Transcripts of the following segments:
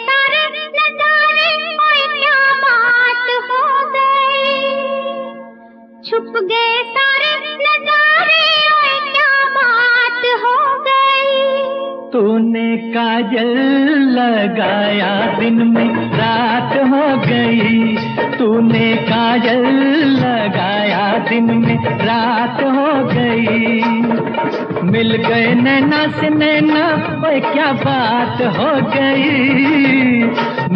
सारे नजारे, ओए क्या बात हो गई। छुप गए सारे नजारे, ओए क्या बात हो गई। तूने काजल लगाया दिन में रात हो गई। तूने काजल लगाया दिन में रात हो गई। मिल गए नैना से नैना, ओए क्या बात हो गई।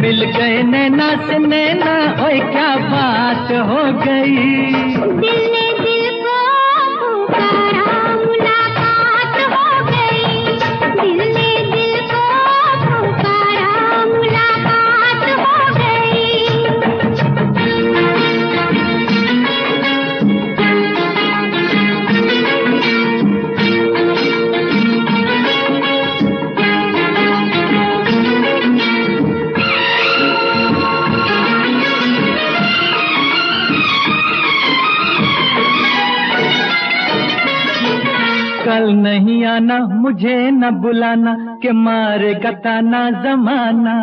मिल गए नैना से नैना, ओए क्या बात हो गई। दिल ने दिल को पुकारा, मुलाकात हो गई। दिल ने दिल को पुकारा, मुलाकात हो गई। कल नहीं आना, मुझे न बुलाना, के मारेगा ताना जमाना।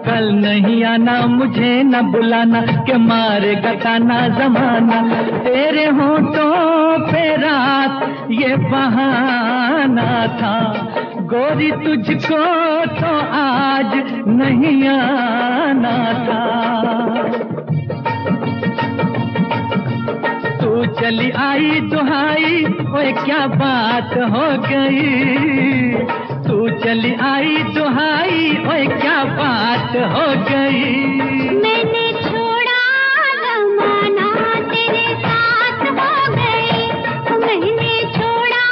कल नहीं आना, मुझे न बुलाना, के मारेगा ताना जमाना। तेरे होठों पे रात ये बहाना था, गोरी तुझको तो आज नहीं आना था। तू चली आई दुहाई, ओए क्या बात हो गई। तू चली आई दुहाई, ओए क्या बात हो गई। मैंने छोड़ा जमाना, तेरे साथ हो गई। मैंने छोड़ा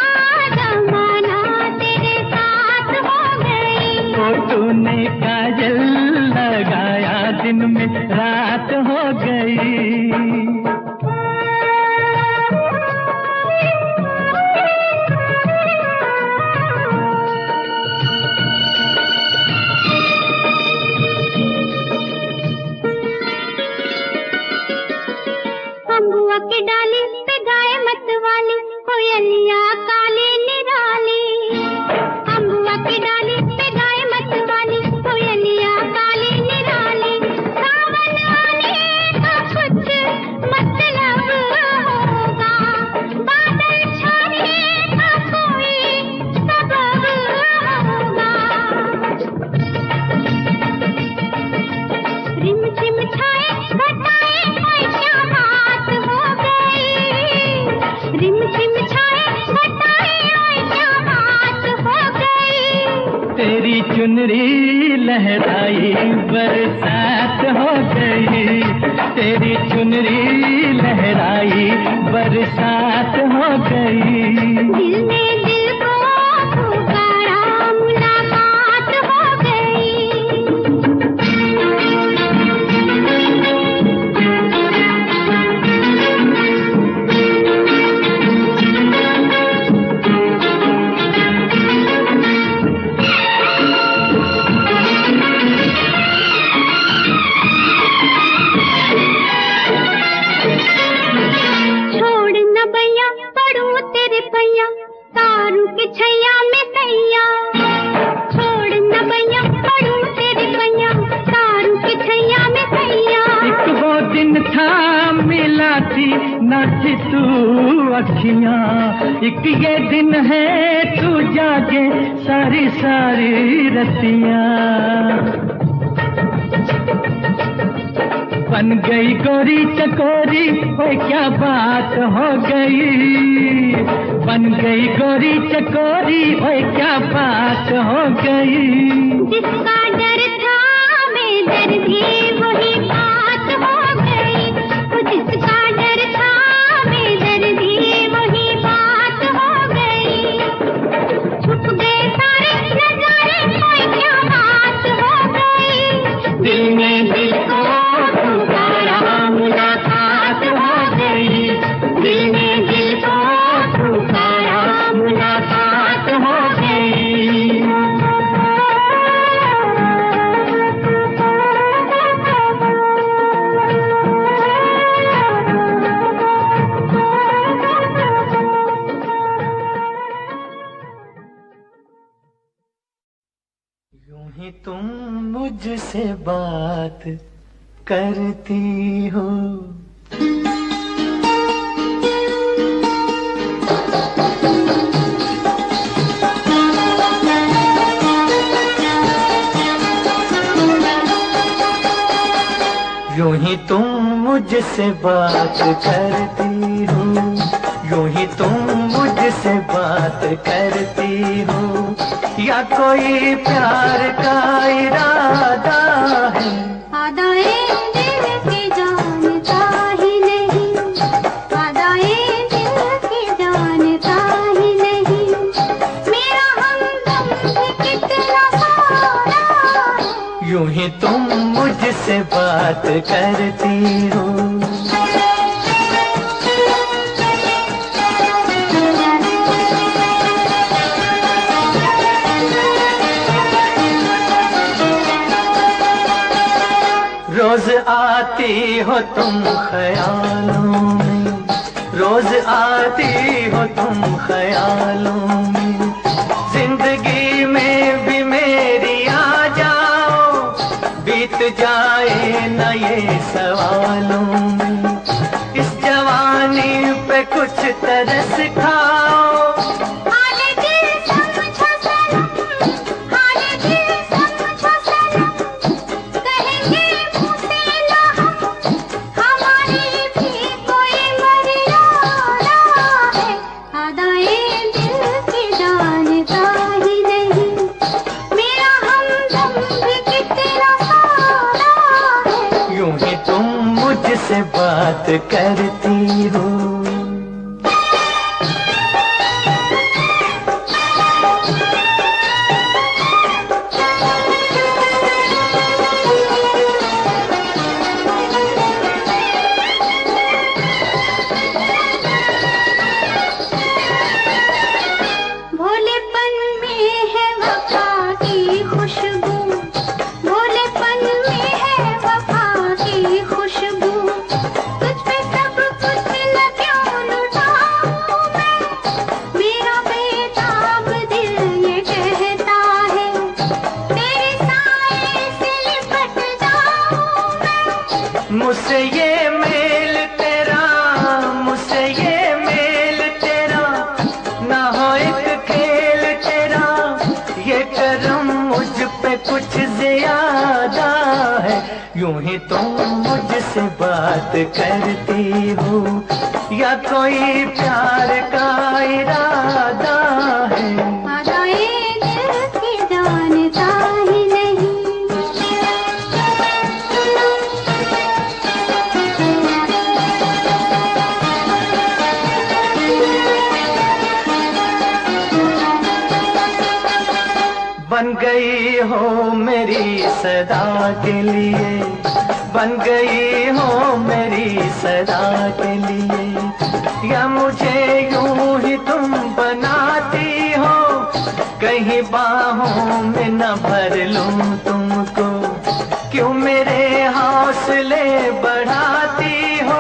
जमाना, तेरे साथ हो गई। ओ तूने काजल लगाया दिन में रात हो गई। अम्बुआ की डाली पे गाए मतवाली, कोयलिया काली निराली। अम्बुआ की डाली पे गाए मतवाली, कोयलिया काली निराली। सावन आने का कुछ मतलब होगा, बादल छाने का कोई सबब होगा। रिम झिम छाए घटाए, ओए क्या बात हो गई। रिम झिम छाए घटाए, ओए क्या बात हो गई। तेरी चुनरी लहराई बरसात हो गई। तेरी चुनरी लहराई बरसात हो गई। दिल ने दिल को पुकारा, मुलाकात हो गई। छोड़ न भैया पड़ू तेरे पैया, तारू के छैया में सैया। छोड़ न भैया पड़ू तेरे पैया, तारू के छैया में सैया। एक वो दिन था मिला थी न थी तू अखियां। एक ये दिन है तू जागे सारी सारी रतियां। बन गई गोरी चकोरी, ओए क्या बात हो गई। बन गई गोरी चकोरी, ओए क्या बात हो गई। जिसका डर था बेदर्दी, वही बात हो गई। जिसका डर था बेदर्दी, वही बात हो गई। छुप गए सारे नजारे, ओए क्या बात हो गई। दिल में दिल को पुकारा, मुलाकात हो गई। दिल में दिल को पुकारा, मुलाकात हो गई। मुझसे बात करती हो। यूं ही तुम मुझसे बात करती हो, यूं ही तुम मुझसे बात करती हो, या कोई प्यार का इरादा है? आदाए दिल की जानता ही नहीं, आदाए दिल की जानता ही नहीं, मेरा हमदम भी कितना सारा है। यूं ही तुम मुझसे बात करती हो। रोज आती हो तुम ख्यालों में, रोज आती हो तुम ख्यालों में, जिंदगी में भी मेरी आ जाओ, बीत जाए न ये सवालों में, इस जवानी पे कुछ तरस खाओ। मुझसे बात करती हो। भोलेपन में है वफा की खुशबू, भोलेपन में है वफा की खुशबू, तुझ पे सब कुछ न क्यों लुटाऊं मैं, मेरा बेताब दिल ये कहता है, तेरे साए से लिपट जाऊं मैं। मुझसे ये मेल तेरा, मुझसे ये मेल तेरा, ना हो एक खेल तेरा, ये करम मुझ पे कुछ ज्यादा है। यूं ही तुम मुझसे बात करती हो, या कोई प्यार का इरादा है? आदाए दिल की जानता ही नहीं। बन गई हो मेरी सदा के लिए, बन गई हो मेरी सदा के लिए, या मुझे यूं ही तुम बनाती हो, कहीं बाहों में न भर लूं तुमको, क्यों मेरे हौसले बढ़ाती हो?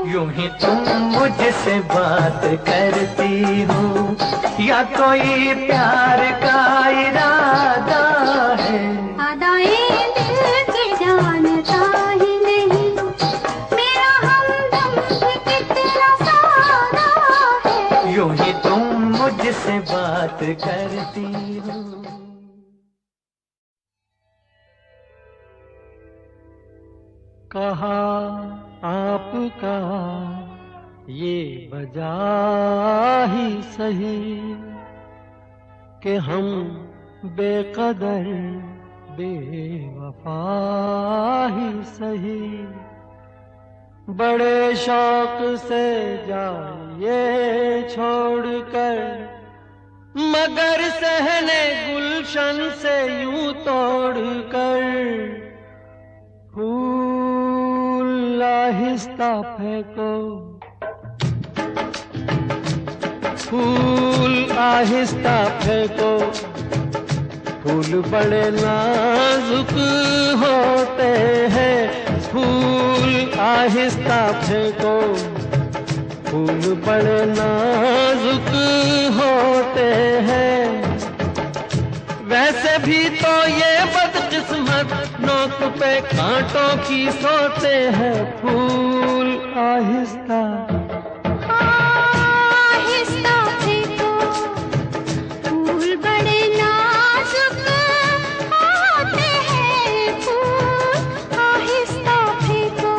यूं ही तुम मुझसे बात करती हो, या कोई प्यार का इरादा है? आदाए दिल की जानता ही नहीं, मेरा हमदम भी कितना सारा है। यूं ही तुम मुझसे बात करती हो। कहा आपका ये वजह ही सही कि हम बेकदर बेवफा ही सही, बड़े शौक से जाइए छोड़कर, मगर सहने गुलशन से यूं तोड़कर, फूल आहिस्ता फेंको, फूल आहिस्ता फेंको, फूल बड़े नाजुक होते हैं, फूल आहिस्ता फेंको। फूल बड़े नाजुक होते हैं, वैसे भी तो ये बदकिस्मत नोक पे कांटों की सोते हैं। फूल आहिस्ता आहिस्ता फेंको, फूल बड़े नाजुक होते हैं, फूल आहिस्ता फेंको।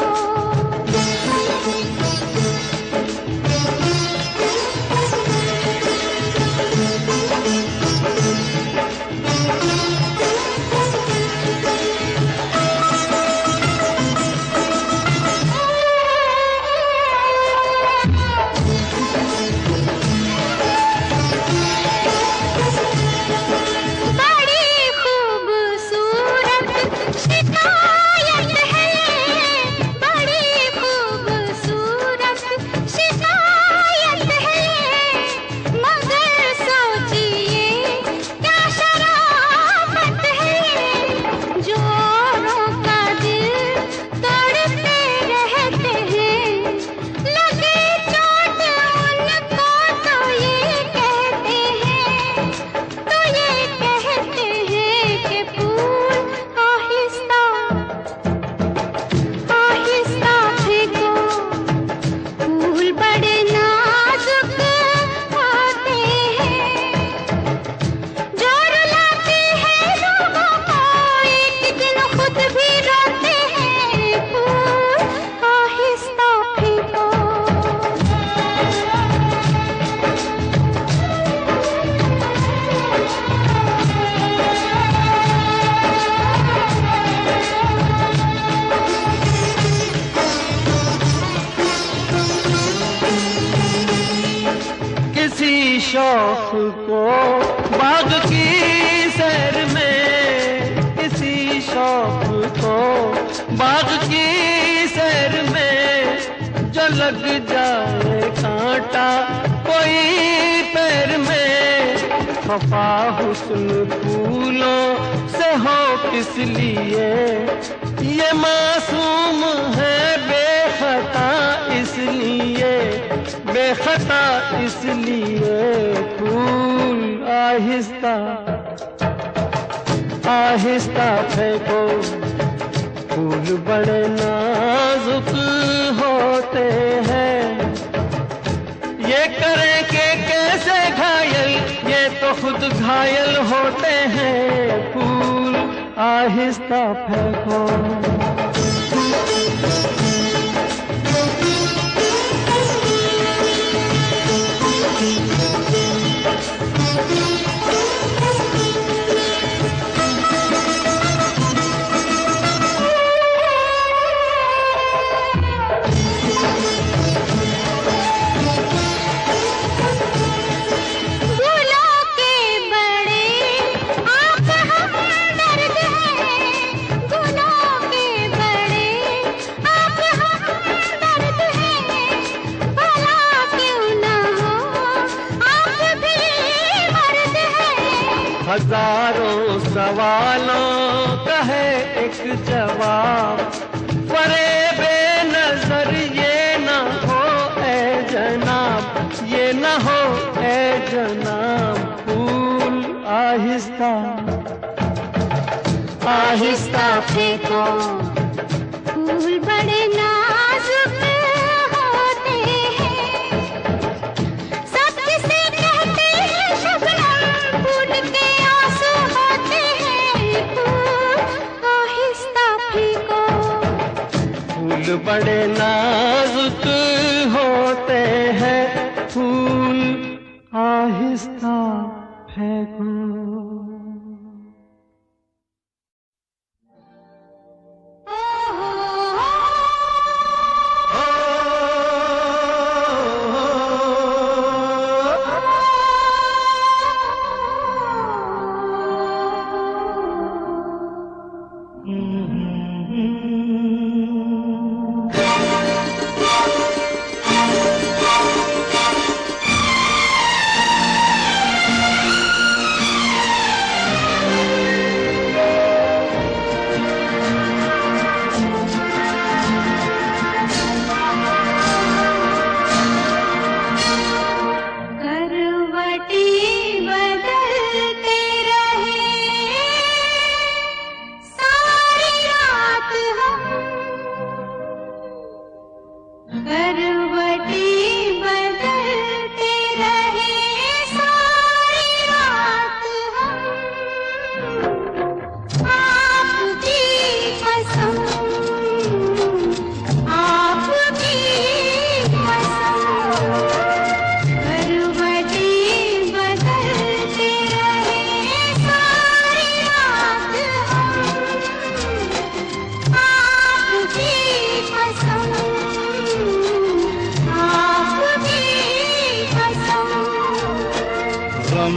शौक को बाग की सैर में, किसी शौक को बाग की सैर में, जो लग जाए कांटा कोई पैर में। खफा हुस्न फूलों से हो किस लिए, ये मासूम है बेखता इसलिए, बेखता इसलिए। फूल आहिस्ता आहिस्ता फेंको, फूल बड़े नाजुक होते हैं। ये करें कि कैसे घायल, ये तो खुद घायल होते हैं। फूल आहिस्ता फेंको। हजारों सवालों का है एक जवाब, फरेबे नजर ये न हो ए जनाब, ये न हो ए जनाब। फूल आहिस्ता आहिस्ता फेंको, फूल बड़े नाजुक होते हैं, सब किसे कहते हैं शबनम, फूल के आंसू होते हैं। फूल आहिस्ता फेंको, फूल बड़े नाजुक होते हैं, फूल आहिस्ता फेंको।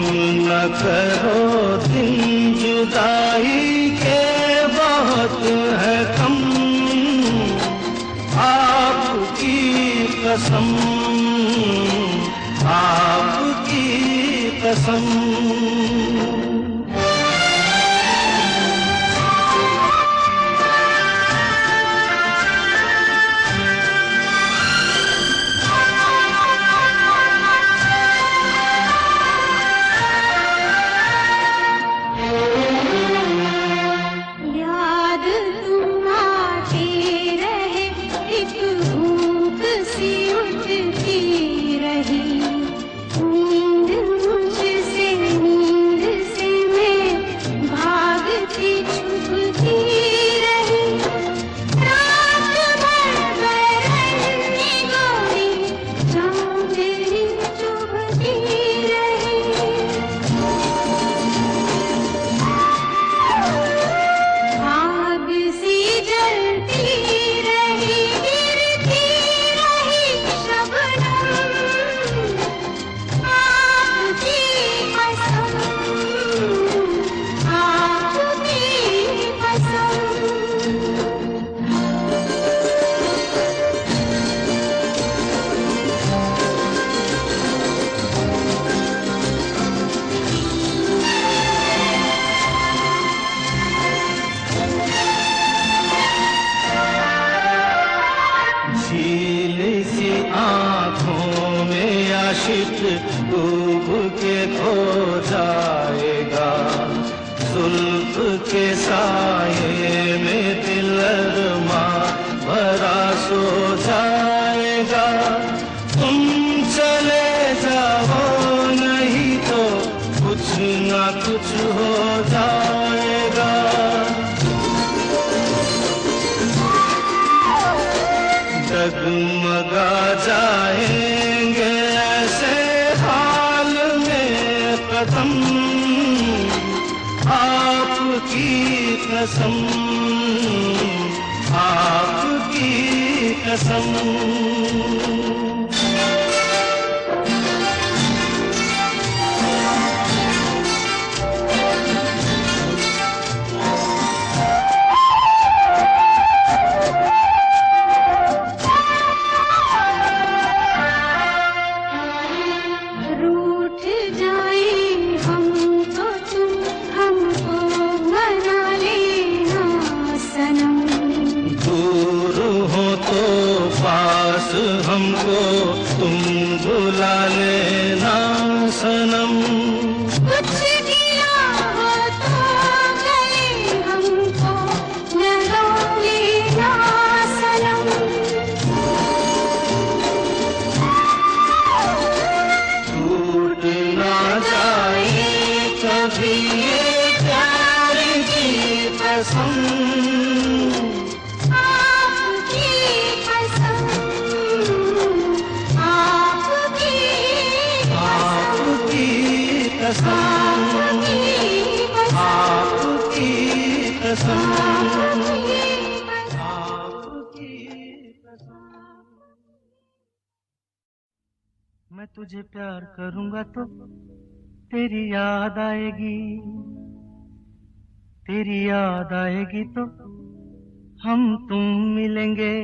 न करो दिन जुदाई के बहुत है कम, आपकी कसम, आपकी कसम। डूब के खो जाएगा, जुल्फ के साये में दिल अरमा भरा सो जाएगा। तुम चले जाओ नहीं तो कुछ ना कुछ हो जाएगा। डगमगा जाएंगे ऐसे हाल में कदम, आपकी कसम, आपकी कसम। हमको तुम बुला लेना सनम, कुछ गिरा हो तो गले हमको लगा लेना सनम। टूट ना जाए कभी ये प्यार की कसम, मैं तुझे प्यार करूंगा तो तेरी याद आएगी, तेरी याद आएगी तो हम तुम मिलेंगे।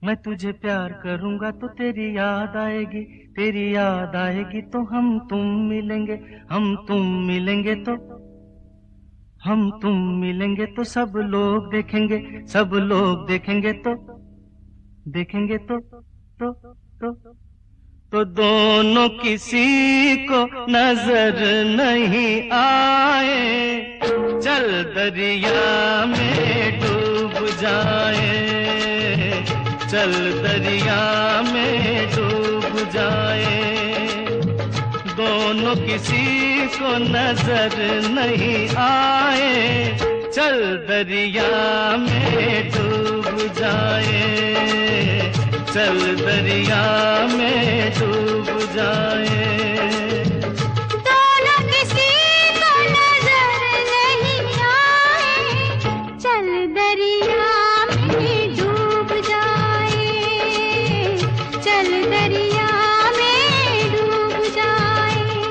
मैं तुझे प्यार करूंगा तो तेरी याद आएगी, तेरी याद आएगी तो हम तुम मिलेंगे। हम तुम मिलेंगे तो, हम तुम मिलेंगे तो सब लोग देखेंगे, सब लोग देखेंगे तो, देखेंगे तो दोनों किसी को नजर नहीं आए, चल दरिया में डूब जाए, चल दरिया में डूब जाए। दोनों किसी को नजर नहीं आए, चल दरिया में डूब जाए, चल दरिया में डूब जाए। दोनों किसी को नजर नहीं आए, चल दरिया में डूब जाए, चल दरिया में डूब जाए।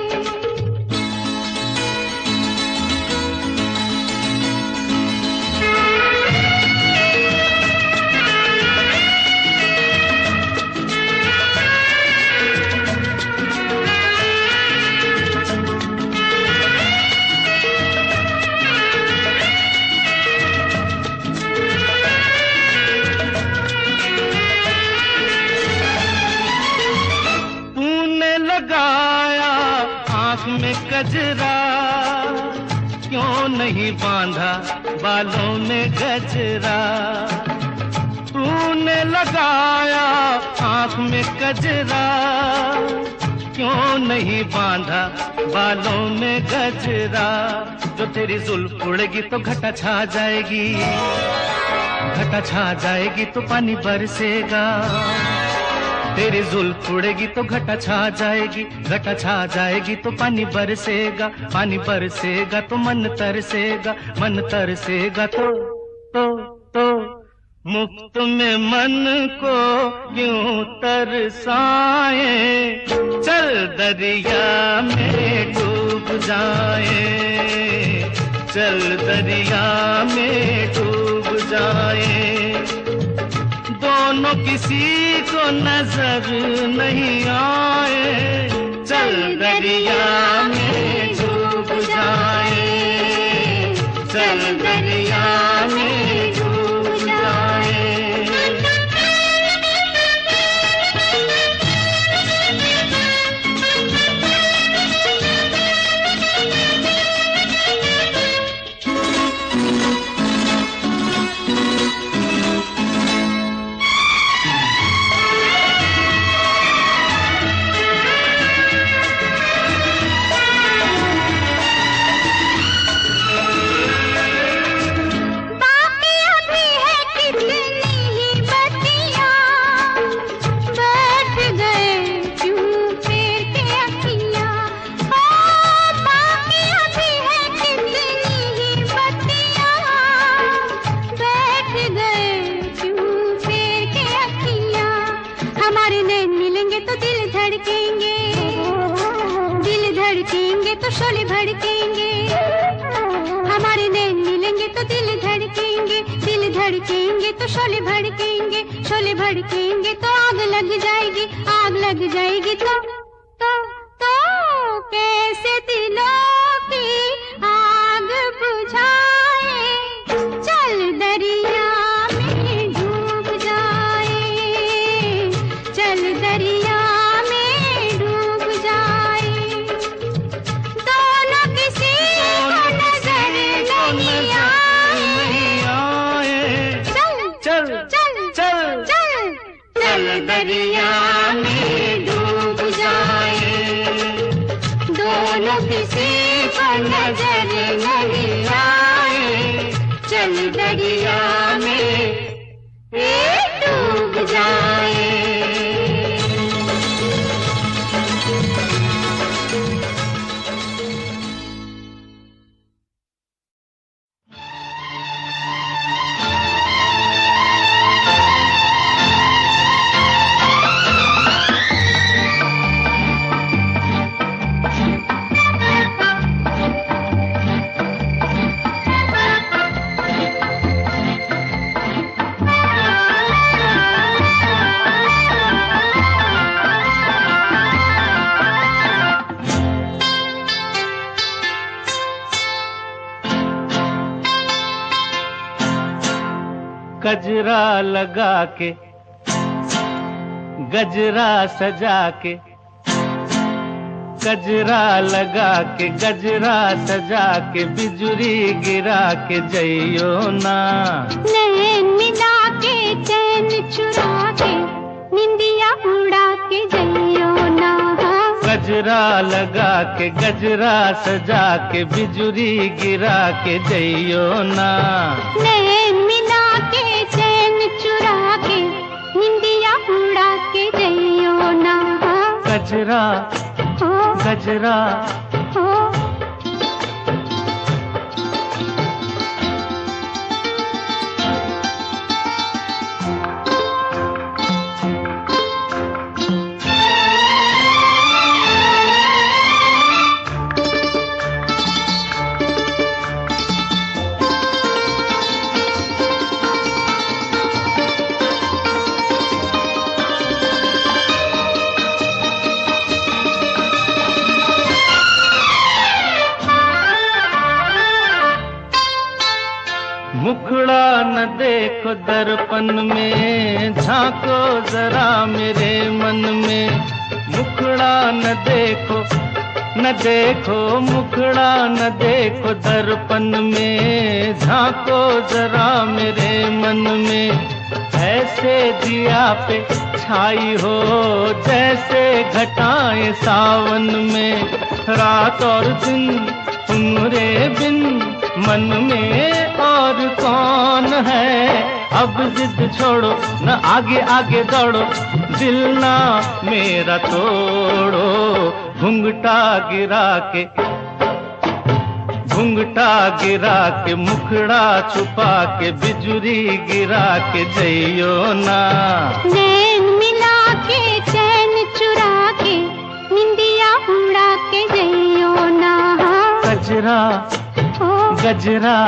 कजरा, क्यों नहीं बांधा बालों में गजरा। तूने लगाया आँख में कजरा, क्यों नहीं बांधा बालों में गजरा। जो तेरी जुल्फ उड़ेगी तो घटा छा जाएगी, घटा छा जाएगी तो पानी बरसेगा। तेरी जुल्फ उड़ेगी तो घटा छा जाएगी, घटा छा जाएगी तो पानी बरसेगा। पानी बरसेगा तो मन तरसेगा, मन तरसेगा तो मुफ्त में मन को क्यों तरसाए। चल दरिया में डूब जाए, चल दरिया में डूब जाए। दोनों किसी को नजर नहीं आए। चल दरिया में डूब जाए, चल दरिया में डूब जाए। तो शोले भड़केंगे, हमारे नैन मिलेंगे तो दिल धड़केंगे। दिल धड़केंगे तो शोले भड़केंगे, शोले भड़केंगे तो आग लग जाएगी, आग लग जाएगी। तो कैसे दिलों की आग बुझाए। चल दरिया में डूब जाए, चल दरिया में डूब जाए। दोनों किसी को नजर नहीं आए। चल दरिया में डूब जाए। दोनों किसी को नजर नहीं आए। चल दरिया में डूब जाए। गजरा लगा के, गजरा सजा के, गजरा लगा के, गजरा सजा के, बिजुरी गिरा के जइयो ना। नैन मिला के चैन चुरा के, निंदिया उड़ा के जइयो ना। गजरा लगा के, गजरा सजा के, बिजुरी गिरा के जइयो ना। नैन मिला के चैन चुरा के, निंदिया उड़ा के जइयो ना। गजरा गजरा मुखड़ा न देखो दर्पण में, झांको जरा मेरे मन में। मुखड़ा न देखो न देखो मुखड़ा न देखो दर्पण में, झांको जरा मेरे मन में। ऐसे दिया पे छाई हो जैसे घटाएं सावन में। रात और दिन तुम्हारे बिन मन में और कौन है। अब जिद छोड़ो न आगे आगे दौड़ो, दिल ना मेरा तोड़ो। घुंघटा गिरा के मुखड़ा छुपा के बिजुरी गिरा के जइयो ना। नैन मिला के चैन चुरा के निंदिया उड़ा के जइयो ना। गजरा गजरा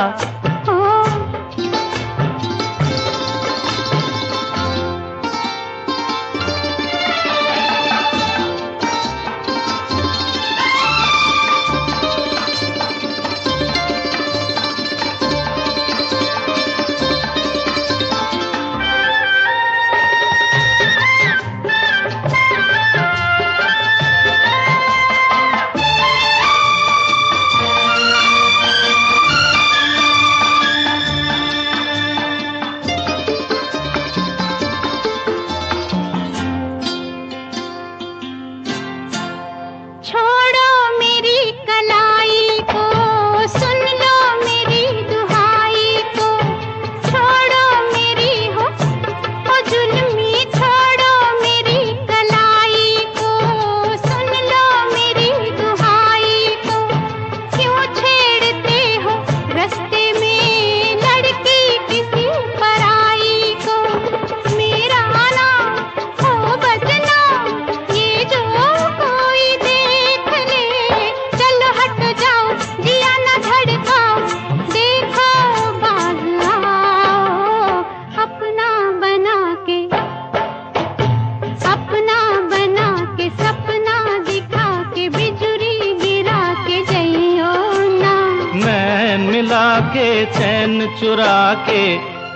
के चैन चुरा के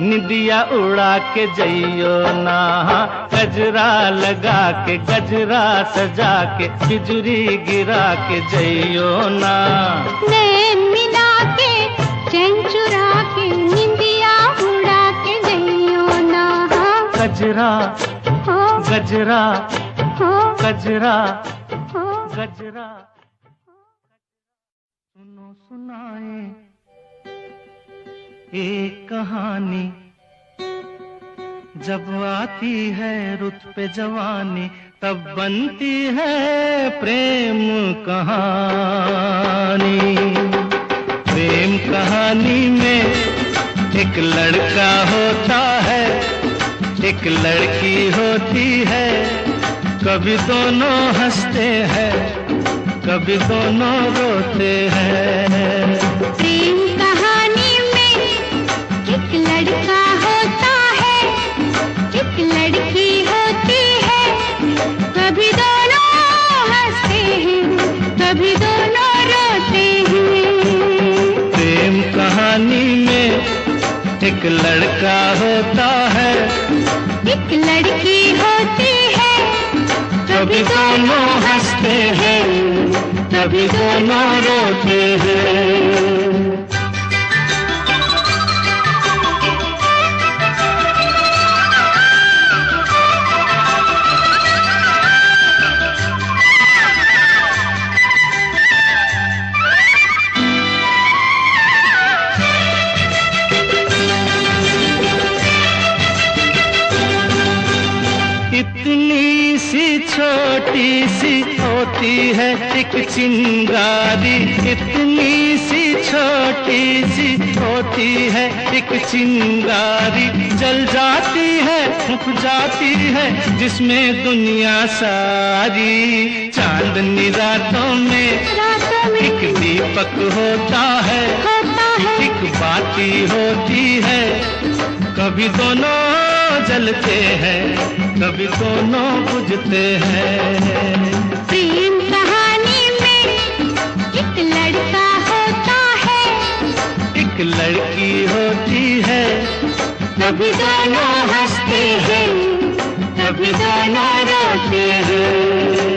निदिया उड़ा के जइयो ना। गजरा लगा के गजरा सजा के बिजुरी गिरा के जइयो ना। नैन मिला के चैन चुरा के निदिया उड़ा के जइयो ना। गजरा गजरा गजरा गजरा सुनो सुनाए एक कहानी, जब आती है रुत पे जवानी तब बनती है प्रेम कहानी। प्रेम कहानी में एक लड़का होता है, एक लड़की होती है। कभी दोनों हंसते हैं, कभी दोनों रोते हैं। प्रेम कहानी में एक लड़का होता है, एक लड़की होती है। कभी दोनों हंसते हैं, कभी दोनों रोते हैं। प्रेम कहानी में एक लड़का होता है, एक लड़की होती है। कभी दोनों हंसते हैं, कभी दोनों रोते हैं। इतनी सी छोटी सी होती है एक चिंगारी, इतनी सी छोटी सी होती है एक चिंगारी। जल जाती है फूंक जाती है जिसमें दुनिया सारी। चांदनी रातों में एक दीपक होता है, एक बाती होती है। कभी दोनों जलते हैं, कभी दोनों बुझते हैं। प्रेम कहानी में एक लड़का होता है, एक लड़की होती है। कभी दोनों हंसते हैं, कभी दोनों रोते हैं।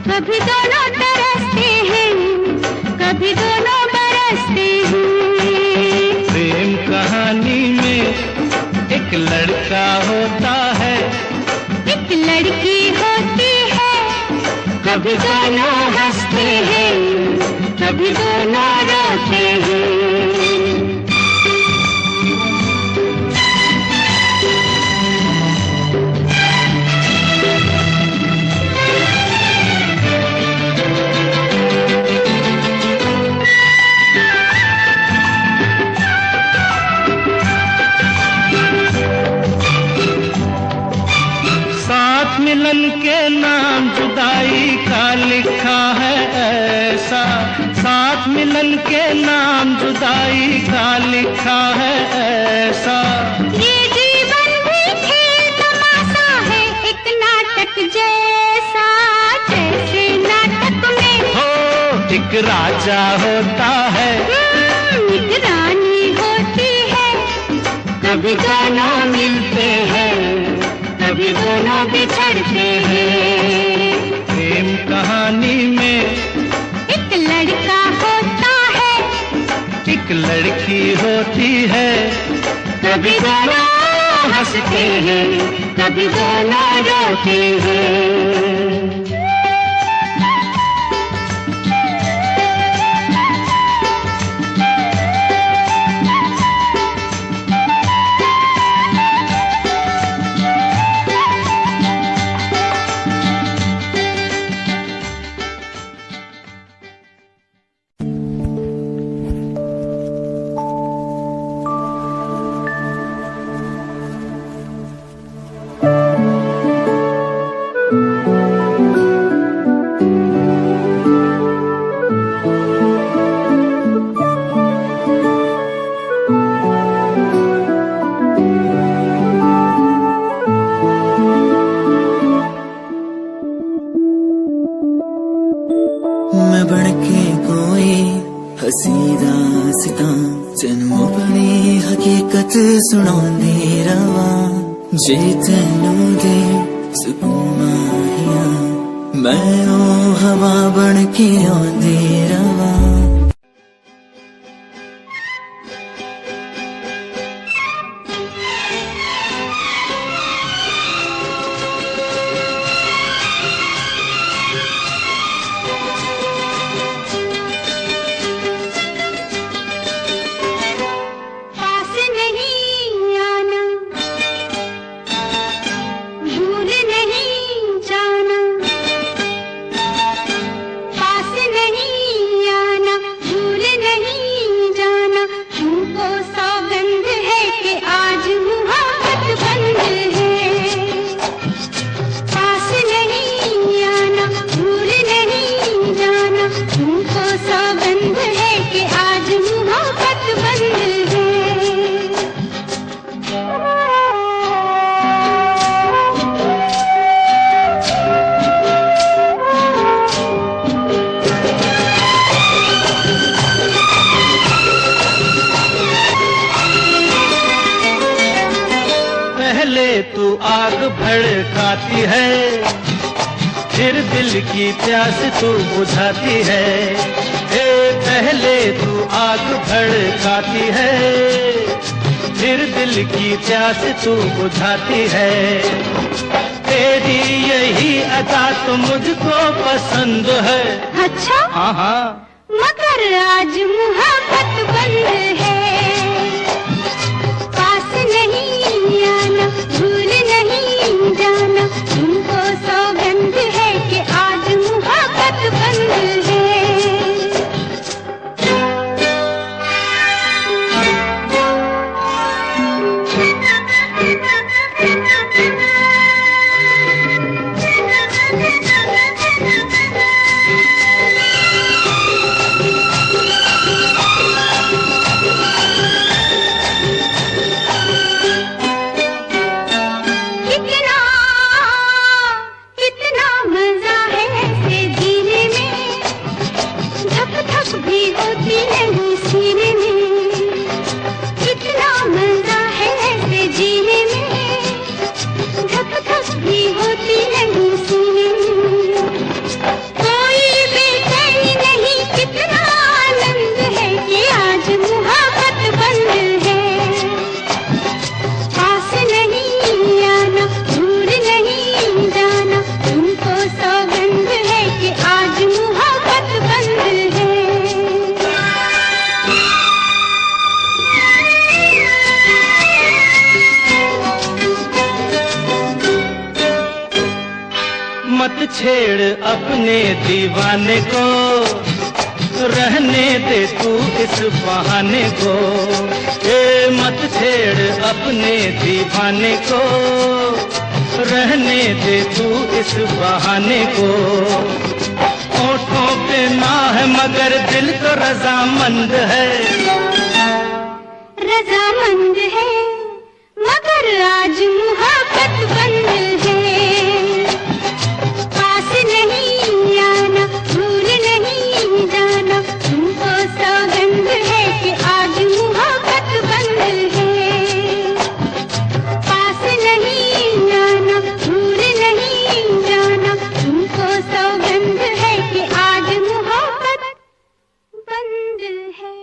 कभी दोनों तरसते हैं, कभी दोनों बरसते हैं। प्रेम कहानी में एक लड़का होता है, एक लड़की होती है, कभी दोनों हंसते हैं, कभी दोनों रोते हैं। मिलन के नाम जुदाई का लिखा है ऐसा, साथ मिलन के नाम जुदाई का लिखा है ऐसा। ये जीवन भी खेल तमाशा है, एक नाटक जैसा, जैसे नाटक में हो एक राजा होता है, एक रानी होती है, कभी दोनों मिलते हैं, कभी दोनों बिछड़ते हैं। प्रेम कहानी में एक लड़का होता है, एक लड़की होती है, कभी दोनों हंसते हैं, कभी दोनों रोते हैं। सुनांदी रवा जे तैनू दे सुकून माहिया, मैं ओ हवा बन के आंदी रवा। तू आग भड़काती है, फिर दिल की प्यास तू बुझाती है। पहले तू आग भड़काती है, फिर दिल की प्यास तू बुझाती है। तेरी यही अदा तो मुझको पसंद है। अच्छा? हाँ हाँ। मगर आज मुहब्बत बंद है, पास नहीं आना, भूल नहीं जाना, तुमको सौगंध है कि आज मुहब्बत बंद है। अपने दीवाने को, रहने दे तू इस बहाने को। ए मत छेड़ अपने दीवाने को, रहने दे तू इस बहाने को। होठों पे ना है मगर दिल तो रजामंद है, रजामंद है मगर आज मुहब्बत बंद है। पास नहीं आना, भूल नहीं जाना, तुमको सौगंध है कि आज मुहब्बत बंद है। पास नहीं आना, भूल नहीं जाना, तुमको सौगंध है कि आज मुहब्बत बंद है।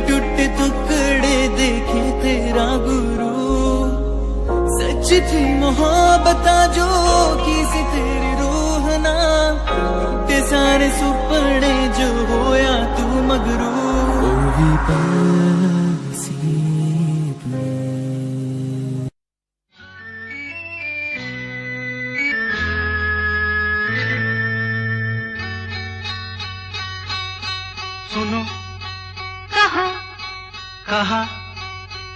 टूटे टुकड़े देखे तेरा गुरु, सच थी मोहब्बत जो किसी तेरी रूह ना, टूटे सारे सुपने जो होया तू मगरू। सुनो कहा कहा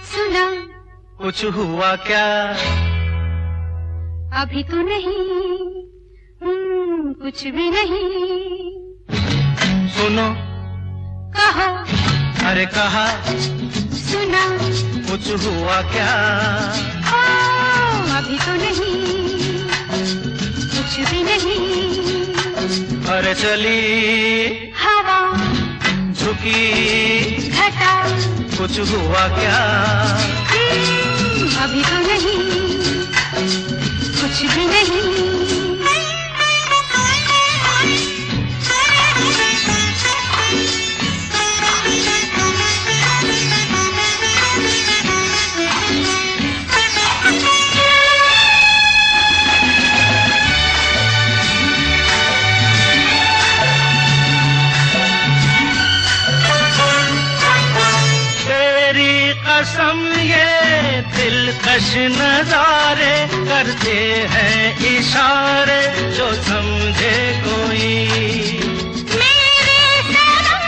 सुना, कुछ हुआ क्या? अभी तो नहीं, कुछ भी नहीं। सुनो कहा अरे कहा सुना, कुछ हुआ क्या? अभी तो नहीं, कुछ भी नहीं। अरे चली हवा, झुकी घटा, कुछ हुआ क्या? अभी तो नहीं, कुछ भी नहीं। कसम ये दिलकश नजारे करते हैं इशारे जो समझे कोई। मेरे सनम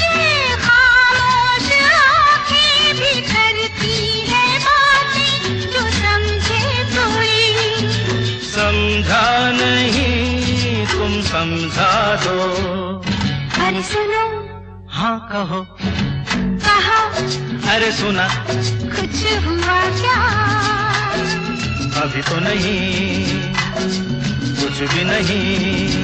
ये खामोश आँखें भी करती है बातें जो समझे कोई। समझा नहीं तुम समझा दो। अरे सुनो, हाँ कहो, कहा अरे सुना, कुछ हुआ क्या? अभी तो नहीं, कुछ भी नहीं।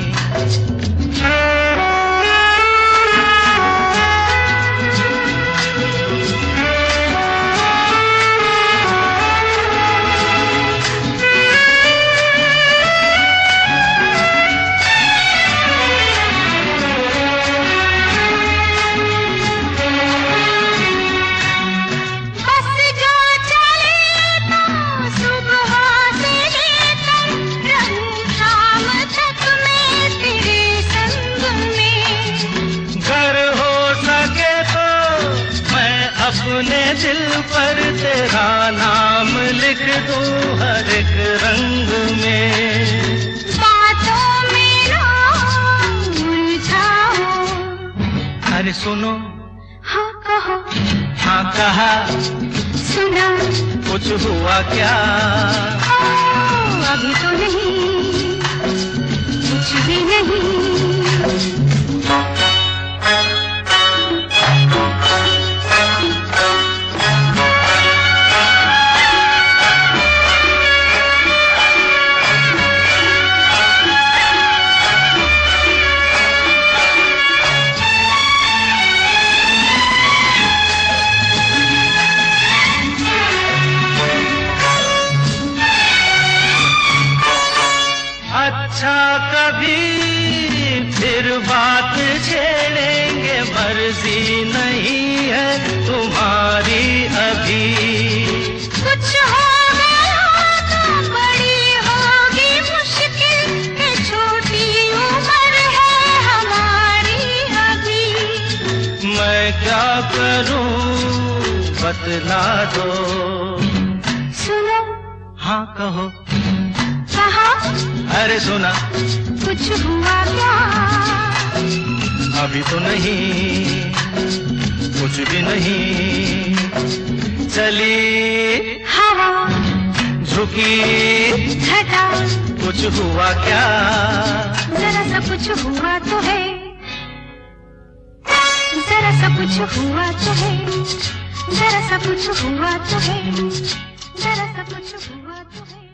अपने दिल पर तेरा नाम लिख दूं हर एक रंग में। बातों में ना उलझाओ। अरे सुनो, हाँ कहो, हाँ कहा, सुना, कुछ हुआ क्या? अभी तो नहीं, कुछ भी नहीं। अच्छा कभी फिर बात छेड़े मर्जी नहीं है तुम्हारी अभी। कुछ हो गया तो बड़ी होगी मुश्किल, ये छोटी उम्र है हमारी अभी। मैं क्या करूं बतला दो। सुनो। हाँ कहो। कहा। अरे सुना। कुछ हुआ क्या? अभी तो नहीं, कुछ भी नहीं। चली हवा, झुकी घटा, कुछ हुआ क्या? जरा सा कुछ हुआ तो है, जरा सा कुछ हुआ तो है, जरा सा कुछ हुआ तो है, जरा सा कुछ हुआ तो है।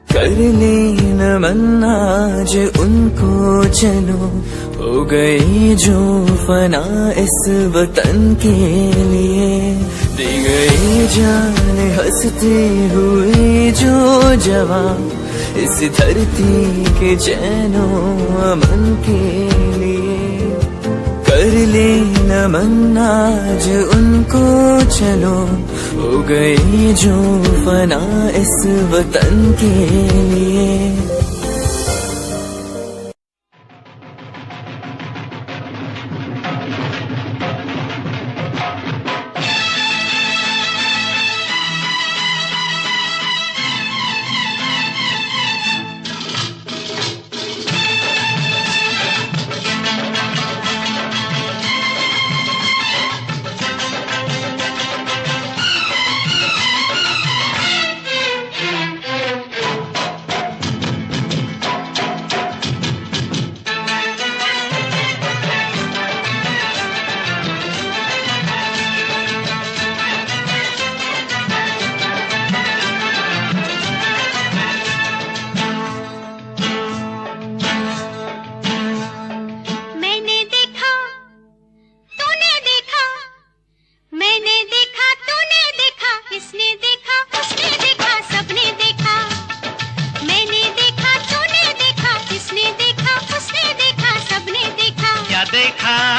कर लेना मन आज उनको चलो, हो गई जो फना इस वतन के लिए। दी गई जान हंसते हुए जो जवान इस धरती के चैनो अमन के लिए। कर लेना मन आज उनको चलो, हो गई जो फना इस वतन के लिए।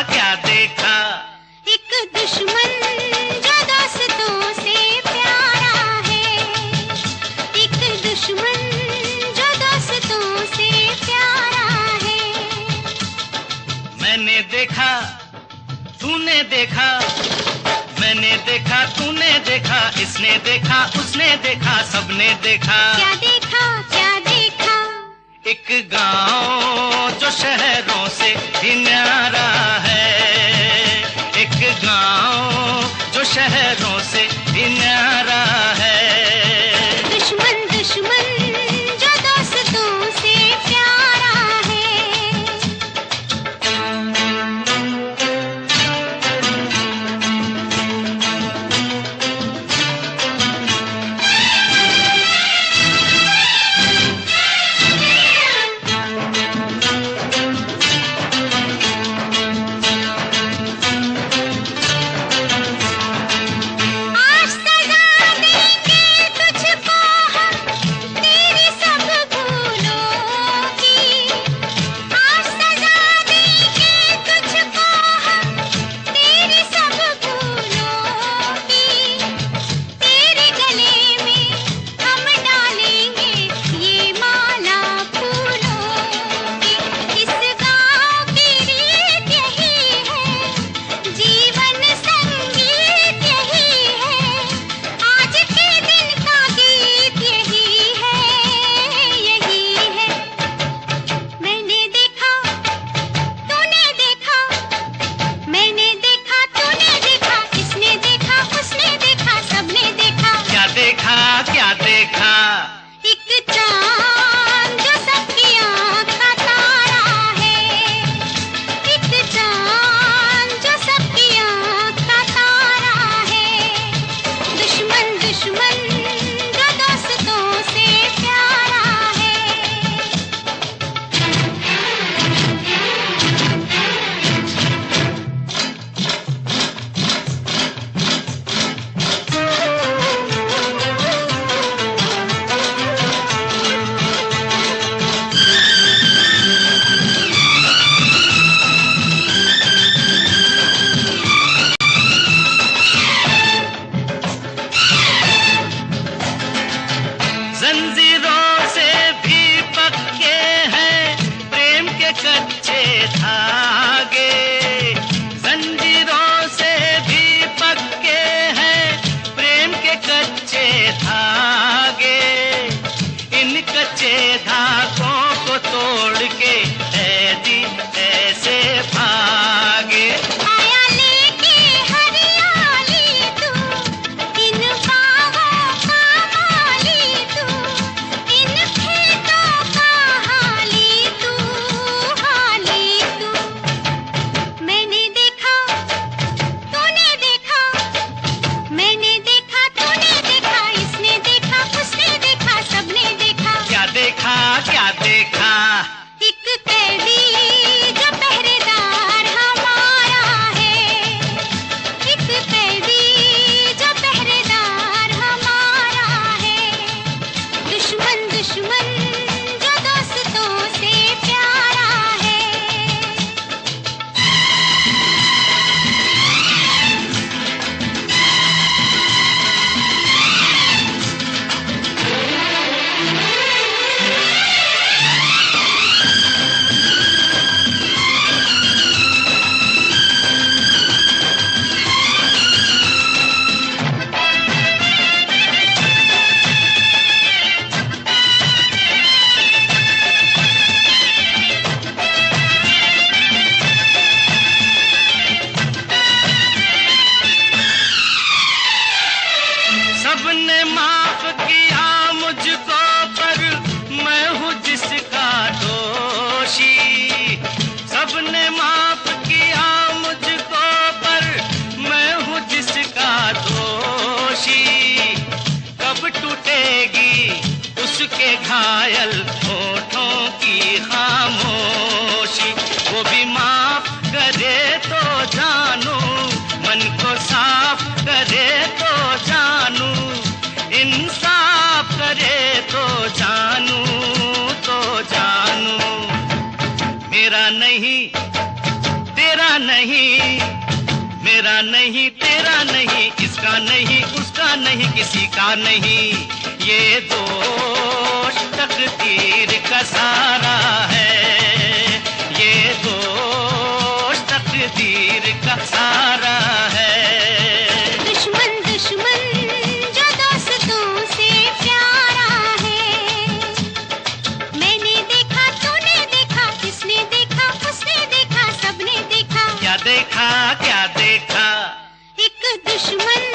क्या देखा? एक दुश्मन जो दोस्तों से प्यारा है, एक दुश्मन जो दोस्तों से प्यारा है। मैंने देखा, तूने देखा, मैंने देखा, तूने देखा, इसने देखा, उसने देखा, सबने देखा। क्या देखा, क्या देखा? एक गांव जो शहरों से भी न्यारा है, एक गांव जो शहरों से भी न्यारा है। दुश्मन दुश्मन जो दोस्तों से प्यारा है। नहीं, तेरा नहीं, इसका नहीं, उसका नहीं, किसी का नहीं, ये दोष तकदीर का सारा है, ये दोष तकदीर का सारा है। दुश्मन दुश्मन जो दोस्तों से प्यारा है, मैंने देखा, तूने देखा, किसने देखा, उसने देखा, सबने देखा। क्या देखा, क्या देखा? एक दुश्मन